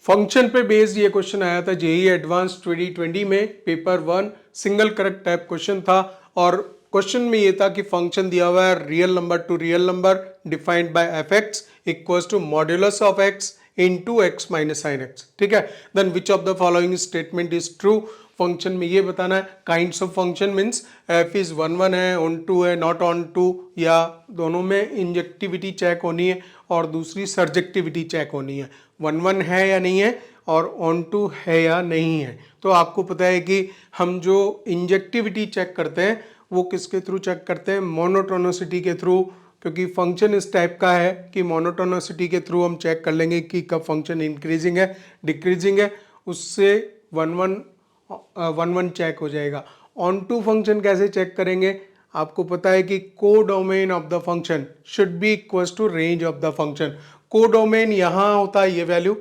Function पे based ये question आया था जेईई एडवांस 2020 में, paper 1 single correct type question था। और क्वेश्चन में ये था कि फंक्शन दिया हुआ है real number to real number defined by f x equals to modulus of x into x minus sine x. ठीक है, then which of the following statement is true. Function में ये बताना है kinds of function means f is 1 है, onto है, not onto, या दोनों में इंजेक्टिविटी चेक होनी है और दूसरी सर्जेक्टिविटी चेक होनी है, 1 है या नहीं है और ऑन टू है या नहीं है। तो आपको पता है कि हम जो इंजेक्टिविटी चेक करते हैं वो किसके थ्रू चेक करते हैं, मोनोटोनिसिटी के थ्रू, क्योंकि फंक्शन इस टाइप का है कि मोनोटोनिसिटी के थ्रू हम चेक कर लेंगे कि कब फंक्शन इंक्रीजिंग है डिक्रीजिंग है, उससे 1 चेक हो जाएगा। ऑन टू फंक्शन कैसे चेक करेंगे, आपको पता है कि codomain of the function should be equals to range of the function. Codomain यहाँ होता है ये वैल्यू,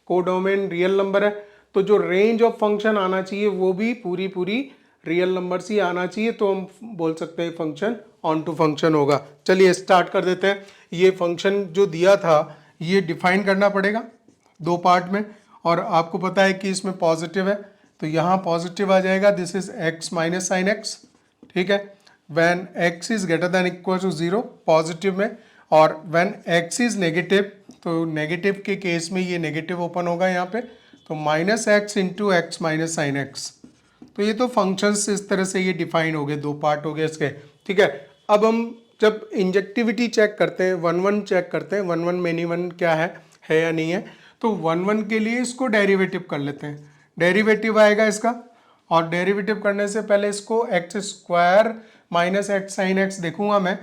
कोडोमेन रियल नंबर है, तो जो रेंज ऑफ फंक्शन आना चाहिए वो भी पूरी पूरी रियल नंबर से आना चाहिए, तो हम बोल सकते हैं फंक्शन ऑन टू फंक्शन होगा। चलिए स्टार्ट कर देते हैं। ये फंक्शन जो दिया था ये डिफाइन करना पड़ेगा 2 पार्ट में, और आपको पता है कि इसमें पॉजिटिव है तो यहाँ पॉजिटिव आ जाएगा, this is x minus sine x. ठीक है, when x is greater than equal to 0 positive में, और व्हेन एक्स इज नेगेटिव तो नेगेटिव के केस में ये नेगेटिव ओपन होगा यहाँ पे, तो minus x into x minus sine x. तो ये तो फंक्शंस इस तरह से ये डिफाइन हो गए, 2 पार्ट हो गए इसके। ठीक है, अब हम जब इंजेक्टिविटी चेक करते हैं 1 चेक करते हैं, 1 में एनी वन क्या है या नहीं है, तो 1 के लिए इसको डेरिवेटिव कर लेते हैं। डेरिवेटिव आएगा इसका, और डेरिवेटिव करने से पहले इसको x square minus x sine x देखूंगा मैं,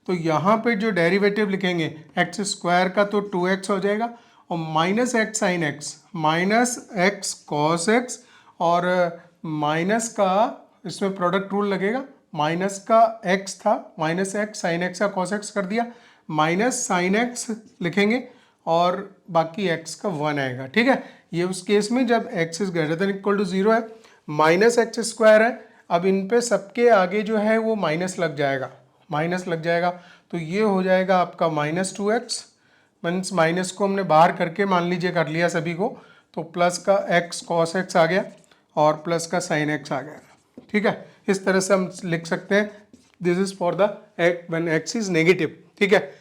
तो यहाँ पे जो डेरिवेटिव लिखेंगे एक्स स्क्वायर का तो 2x हो जाएगा, और minus x sine x minus x cos x, और माइनस का इसमें प्रोडक्ट रूल लगेगा, माइनस का x था माइनस एक्स साइन एक्स का कॉस एक्स कर दिया, माइनस साइन एक्स लिखेंगे और बाकी x का 1 आएगा। ठीक है, ये उस केस में जब x is greater than equal to 0 है, माइनस एक्स स्क्वायर है, अब इन पे सबके आगे जो है वो माइनस लग जाएगा, माइनस लग जाएगा, तो ये हो जाएगा आपका -2x, मीन्स माइनस को हमने बाहर करके मान लीजिए कर लिया सभी को, तो प्लस का x cos x आ गया और प्लस का sin x आ गया। ठीक है, इस तरह से हम लिख सकते हैं, this is for the when x is negative. ठीक है,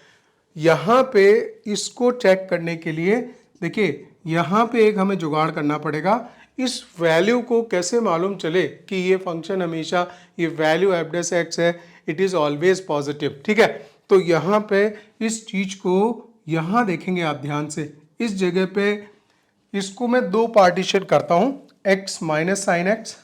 यहाँ पे इसको चेक करने के लिए देखिए यहाँ पे एक हमें जुगाड़ करना पड़ेगा, इस वैल्यू को कैसे मालूम चले कि ये फंक्शन हमेशा ये वैल्यू एफ डैश एक्स है, इट इज़ ऑलवेज पॉजिटिव। ठीक है, तो यहाँ पे इस चीज़ को यहाँ देखेंगे आप ध्यान से, इस जगह पे इसको मैं 2 पार्टीशन करता हूँ, x minus sine x,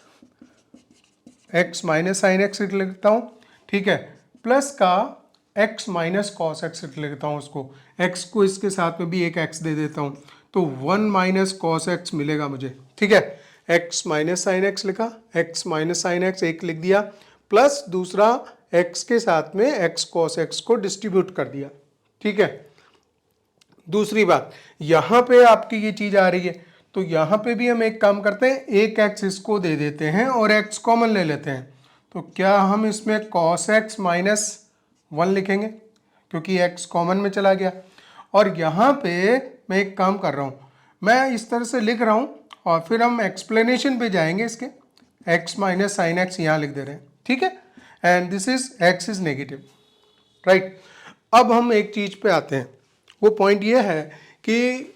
x minus sine x लिखता हूँ। ठीक है, प्लस का x माइनस कॉस एक्स लिखता हूँ, उसको x को इसके साथ में भी एक x दे देता हूँ, तो 1 माइनस कॉस एक्स मिलेगा मुझे। ठीक है, x माइनस साइन एक्स लिखा, x माइनस साइन एक्स एक लिख दिया, प्लस दूसरा x के साथ में x कॉस एक्स को डिस्ट्रीब्यूट कर दिया। ठीक है, दूसरी बात यहाँ पे आपकी ये चीज आ रही है, तो यहाँ पे भी हम एक काम करते हैं, एक x इसको दे देते हैं और x कॉमन ले लेते हैं, तो क्या हम इसमें cos x माइनस 1 लिखेंगे क्योंकि x कॉमन में चला गया। और यहाँ पे मैं एक काम कर रहा हूँ, मैं इस तरह से लिख रहा हूँ और फिर हम एक्सप्लेनेशन पे जाएंगे, इसके x माइनस साइन एक्स यहाँ लिख दे रहे हैं। ठीक है, and this is x is negative, right. अब हम एक चीज पे आते हैं, वो पॉइंट ये है कि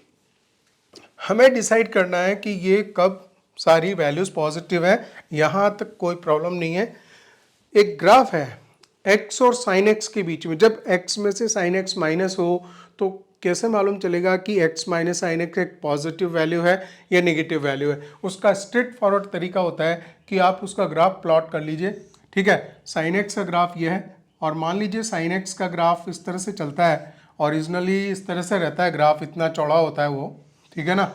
हमें डिसाइड करना है कि ये कब सारी वैल्यूज पॉजिटिव है, यहाँ तक कोई प्रॉब्लम नहीं है। एक ग्राफ है x और sin x के बीच में, जब x में से sin x माइनस हो तो कैसे मालूम चलेगा कि x माइनस साइन एक्स एक पॉजिटिव वैल्यू है या नेगेटिव वैल्यू है। उसका स्ट्रेट फॉरवर्ड तरीका होता है कि आप उसका ग्राफ प्लॉट कर लीजिए। ठीक है, sin x का ग्राफ ये है, और मान लीजिए sin x का ग्राफ इस तरह से चलता है, ओरिजिनली इस तरह से रहता है ग्राफ, इतना चौड़ा होता है वो, ठीक है ना,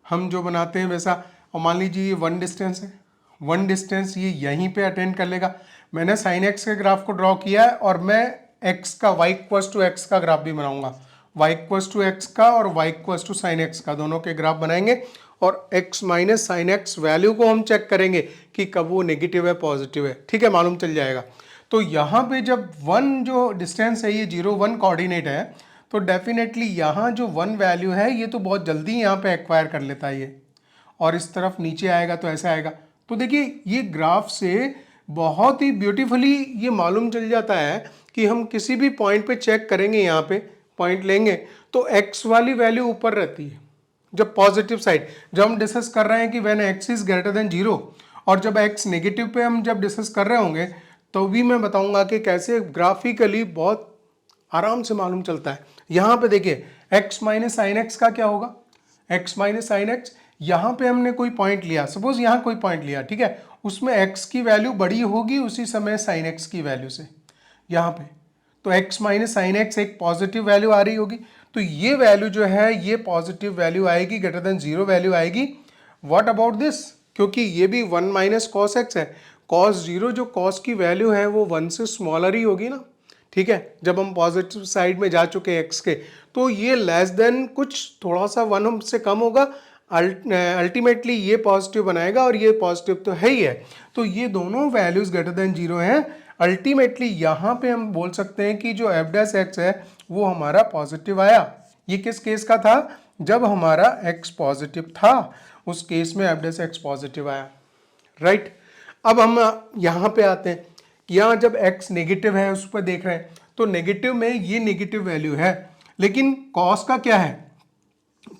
हम जो बनाते हैं वैसा। और मान लीजिए ये 1 डिस्टेंस है, 1 डिस्टेंस ये यहीं पे अटेंड कर लेगा। मैंने साइन एक्स के ग्राफ को ड्रॉ किया है और मैं एक्स का y इक्वल्स टू एक्स का ग्राफ भी बनाऊंगा, y इक्वल्स टू एक्स का और y equals to sine x का, दोनों के ग्राफ बनाएंगे, और x minus sine x value को हम चेक करेंगे कि कब वो नेगेटिव है पॉजिटिव है। ठीक है, मालूम चल जाएगा। तो यहाँ पे जब 1 जो डिस्टेंस है ये 0 1 कोऑर्डिनेट है, तो डेफिनेटली यहाँ जो 1 वैल्यू है ये तो बहुत जल्दी यहाँ पे एक्वायर कर लेता है ये, और इस तरफ नीचे आएगा तो ऐसा आएगा। तो देखिए ये ग्राफ से बहुत ही ब्यूटीफुली ये मालूम चल जाता है कि हम किसी भी पॉइंट पे चेक करेंगे, यहाँ पे पॉइंट लेंगे तो x वाली वैल्यू ऊपर रहती है जब पॉजिटिव साइड, जब हम डिस्कस कर रहे हैं कि when x is greater then 0, और जब x नेगेटिव पे हम जब डिस्कस कर रहे होंगे तो भी मैं बताऊंगा कि कैसे ग्राफिकली बहुत आराम से मालूम चलता है। यहाँ पे देखिए x माइनस साइन एक्स का क्या होगा, x माइनस साइन एक्स, यहाँ पे हमने कोई पॉइंट लिया, सपोज यहाँ कोई पॉइंट लिया, ठीक है, उसमें x की वैल्यू बड़ी होगी उसी समय साइन x की वैल्यू से यहाँ पे, तो x माइनस साइन एक्स एक पॉजिटिव वैल्यू आ रही होगी, तो ये वैल्यू जो है ये पॉजिटिव वैल्यू आएगी, ग्रेटर देन 0 वैल्यू आएगी। व्हाट अबाउट दिस, क्योंकि ये भी 1 माइनस कॉस एक्स है, कॉस 0 जो कॉस की वैल्यू है वो 1 से स्मॉलर ही होगी ना, ठीक है, जब हम पॉजिटिव साइड में जा चुके x के, तो ये लेस देन कुछ थोड़ा सा 1 से कम होगा, अल्टीमेटली ये पॉजिटिव बनाएगा और ये पॉजिटिव तो है ही है, तो ये दोनों वैल्यूज ग्रेटर देन 0 हैं। अल्टीमेटली यहाँ पे हम बोल सकते हैं कि जो एफ डैश एक्स है वो हमारा पॉजिटिव आया। ये किस केस का था, जब हमारा x पॉजिटिव था, उस केस में एफ डैश एक्स पॉजिटिव आया, राइट। अब हम यहाँ पे आते हैं, यहाँ जब x नेगेटिव है उस पर देख रहे हैं, तो नेगेटिव में ये नेगेटिव वैल्यू है, लेकिन कॉस का क्या है,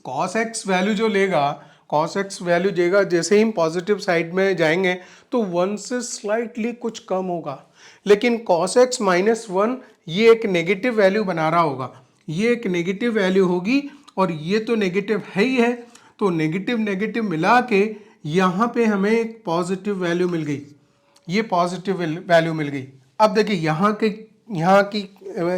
कॉस एक्स वैल्यू जो लेगा, कॉस एक्स वैल्यू देगा जैसे ही हम पॉजिटिव साइड में जाएंगे तो 1 से स्लाइटली कुछ कम होगा, लेकिन कॉस एक्स माइनस 1 ये एक नेगेटिव वैल्यू बना रहा होगा, ये एक नेगेटिव वैल्यू होगी, और ये तो नेगेटिव है ही है, तो नेगेटिव नेगेटिव मिला के यहाँ पे हमें एक पॉजिटिव वैल्यू मिल गई, ये पॉजिटिव वैल्यू मिल गई। अब देखिए यहाँ की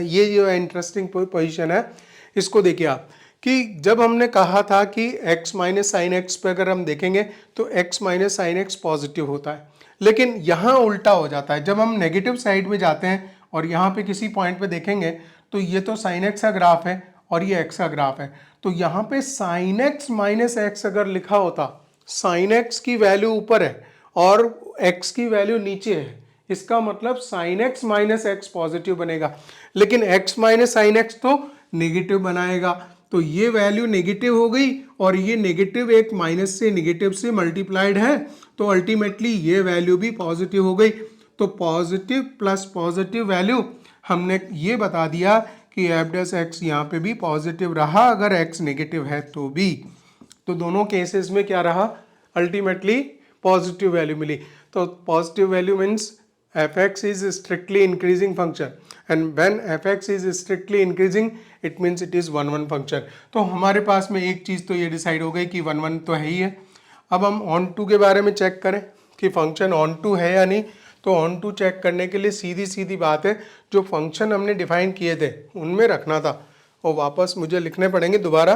ये जो इंटरेस्टिंग पोजीशन है, इसको देखिए आप, कि जब हमने कहा था कि x माइनस साइन एक्स पे अगर हम देखेंगे तो x minus sine x positive होता है, लेकिन यहाँ उल्टा हो जाता है, जब हम नेगेटिव साइड में जाते हैं और यहाँ पे किसी पॉइंट पे देखेंगे तो ये तो साइन एक्स का ग्राफ है और ये x का ग्राफ है, तो यहाँ पे साइन एक्स माइनस एक्स अगर लिखा होता, साइन एक्स की वैल्यू ऊपर है और x की वैल्यू नीचे है, इसका मतलब sine x minus x positive बनेगा, लेकिन x माइनस साइन एक्स तो नेगेटिव बनाएगा, तो ये वैल्यू नेगेटिव हो गई और ये नेगेटिव एक माइनस से नेगेटिव से मल्टीप्लाइड है, तो अल्टीमेटली ये वैल्यू भी पॉजिटिव हो गई। तो पॉजिटिव प्लस पॉजिटिव वैल्यू हमने ये बता दिया कि एफ डैश एक्स यहाँ पे भी पॉजिटिव रहा अगर एक्स नेगेटिव है तो भी, तो दोनों केसेस में क्या रहा, अल्टीमेटली पॉजिटिव वैल्यू मिली। तो positive value means fx is strictly increasing function, and when fx is strictly increasing it means it is 1 1 function। तो हमारे पास में एक चीज़ तो ये डिसाइड हो गई कि 1 1 तो है ही है। अब हम ऑन टू के बारे में चेक करें कि फंक्शन ऑन टू है या नहीं, तो ऑन टू चेक करने के लिए सीधी सीधी बात है, जो फंक्शन हमने डिफाइन किए थे उनमें रखना था, और वापस मुझे लिखने पड़ेंगे दोबारा,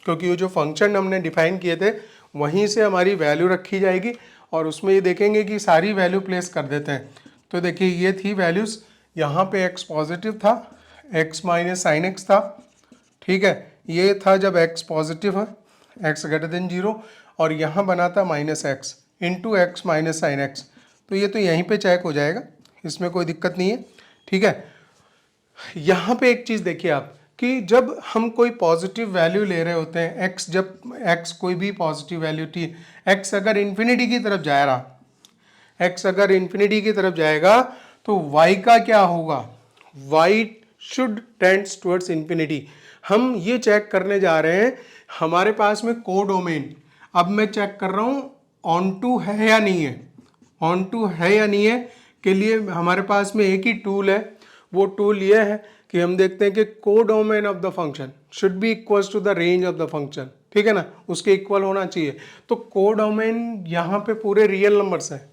क्योंकि वो जो फंक्शन हमने डिफाइन किए थे वहीं से हमारी वैल्यू रखी जाएगी, और उसमें ये देखेंगे कि सारी वैल्यू प्लेस कर देते हैं। तो देखिए ये थी वैल्यूज़, यहाँ पे x पॉजिटिव था, x माइनस साइन एक्स था, ठीक है, ये था जब x पॉजिटिव है, x ग्रेटर देन 0, और यहाँ बना था minus x into x minus sine x, तो ये तो यहीं पे चेक हो जाएगा, इसमें कोई दिक्कत नहीं है, ठीक है। यहाँ पे एक चीज़ देखिए आप कि जब हम कोई पॉजिटिव वैल्यू ले रहे होते हैं, x जब x कोई भी पॉजिटिव वैल्यू थी, x अगर इन्फिनिटी की तरफ जा रहा, x अगर इन्फिनिटी की तरफ जाएगा तो y का क्या होगा, y should tends towards infinity. हम ये चेक करने जा रहे हैं, हमारे पास में कोडोमेन, अब मैं चेक कर रहा हूँ ऑन टू है या नहीं है, ऑन टू है या नहीं है के लिए हमारे पास में एक ही टूल है, वो टूल ये है कि हम देखते हैं कि codomain of the function should be equal to the range of the function, ठीक है ना, उसके इक्वल होना चाहिए। तो कोडोमेन यहाँ पे पूरे रियल नंबर्स हैं,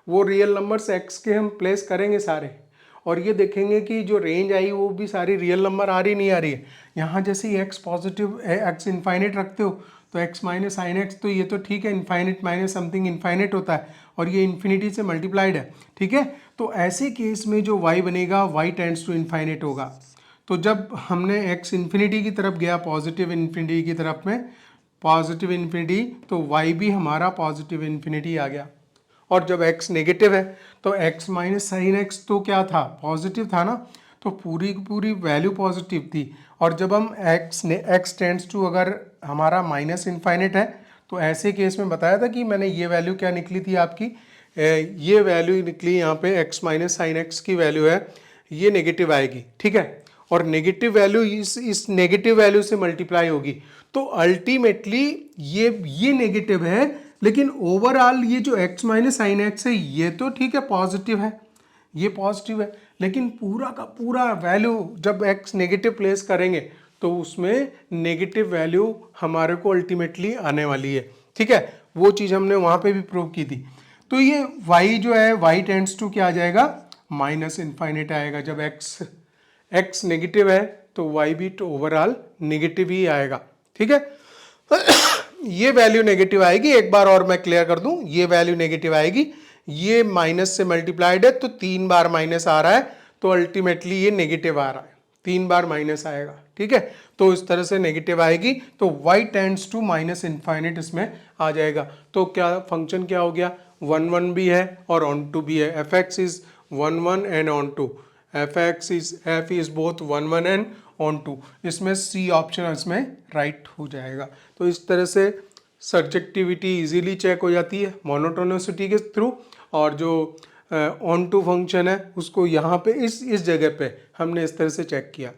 वो रियल नंबर्स x के हम प्लेस करेंगे सारे, और ये देखेंगे कि जो रेंज आई वो भी सारी रियल नंबर आ रही नहीं आ रही है। यहाँ जैसे ही x पॉजिटिव x इनफाइनेट रखते हो तो x माइनस साइन एक्स, तो ये तो ठीक है, इनफाइनेट माइनस समथिंग इनफाइनेट होता है, और ये इन्फिनिटी से मल्टीप्लाइड है, ठीक है। तो ऐसे केस में जो y बनेगा y टेंड्स टू इनफाइनेट होगा। तो जब हमने x इन्फिनिटी की तरफ गया, पॉजिटिव इन्फिनिटी की तरफ में, पॉजिटिव इन्फिनिटी, तो y भी हमारा पॉजिटिव इन्फिनिटी आ गया, और जब x नेगेटिव है तो x माइनस साइन एक्स तो क्या था, पॉजिटिव था ना, तो पूरी की पूरी वैल्यू पॉजिटिव थी। और जब हम x टेंड्स टू अगर हमारा माइनस इनफाइनेट है तो ऐसे केस में बताया था कि मैंने ये वैल्यू क्या निकली थी आपकी, ये वैल्यू निकली यहाँ पे x माइनस साइन एक्स की वैल्यू है, ये नेगेटिव आएगी, ठीक है। और नेगेटिव वैल्यू इस नेगेटिव वैल्यू से मल्टीप्लाई होगी, तो अल्टीमेटली ये नेगेटिव है, लेकिन ओवरऑल ये जो x माइनस साइन एक्स है ये तो ठीक है पॉजिटिव है, ये पॉजिटिव है, लेकिन पूरा का पूरा वैल्यू जब x नेगेटिव प्लेस करेंगे तो उसमें नेगेटिव वैल्यू हमारे को अल्टीमेटली आने वाली है, ठीक है। वो चीज़ हमने वहाँ पे भी प्रूव की थी। तो ये y जो है y टेंड्स टू क्या आ जाएगा, माइनस इनफाइनेट आएगा। जब x नेगेटिव है तो y भी तो ओवरऑल नेगेटिव ही आएगा, ठीक है। ये वैल्यू नेगेटिव आएगी, एक बार और मैं क्लियर कर दूं, ये वैल्यू नेगेटिव आएगी, ये माइनस से मल्टीप्लाइड है तो 3 बार माइनस आ रहा है, तो अल्टीमेटली ये नेगेटिव आ रहा है, 3 बार माइनस आएगा, ठीक है। तो इस तरह से नेगेटिव आएगी, तो y tends to minus infinite इसमें आ जाएगा। तो क्या फंक्शन क्या हो गया, 1 1 भी है और ऑन टू भी है, f(x) is 1 1 and onto, f is both 1 1 and onto, इसमें C ऑप्शन इसमें राइट हो जाएगा। तो इस तरह से सब्जेक्टिविटी इजीली चेक हो जाती है मोनोटोनिसिटी के थ्रू, और जो ऑन टू फंक्शन है उसको यहाँ पे इस जगह पे हमने इस तरह से चेक किया।